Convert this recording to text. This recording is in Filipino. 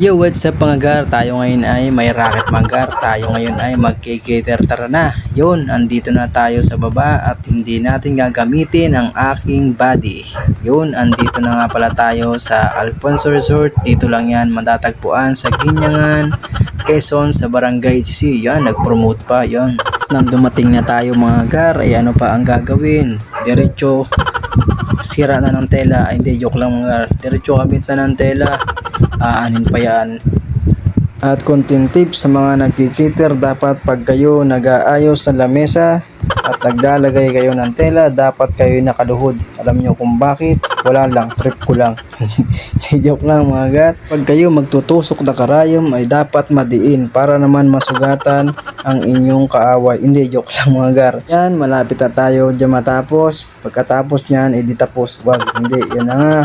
Yo, what's up mga gar? Tayo ngayon ay may racket mga gar. Tayo ngayon ay magkikater, tara na. Yun, andito na tayo sa baba at hindi natin gagamitin ang aking body. Yun, andito na nga pala tayo sa Alfonso Resort. Dito lang yan matatagpuan sa Ginyangan, Quezon, sa Barangay GC. Yan, nag-promote pa yon. Nang dumating na tayo mga gar, ay ano pa ang gagawin? Diretso sira na ng tela. Ay hindi, joke lang mga gar. Diretso kabit na ng tela. Aanin pa yan. At konting tips sa mga nagkikiter, dapat pag kayo nag-aayos ng lamesa at naglalagay kayo ng tela, dapat kayo nakaluhod. Alam nyo kung bakit? Wala lang, trip ko lang. Joke lang mga gar. Pag kayo magtutusok na karayom ay dapat madiin para naman masugatan ang inyong kaaway. Hindi, joke lang mga gar. Yan, malapit na tayo dyan matapos. Pagkatapos nyan, edi tapos. Wag, hindi, yan na nga.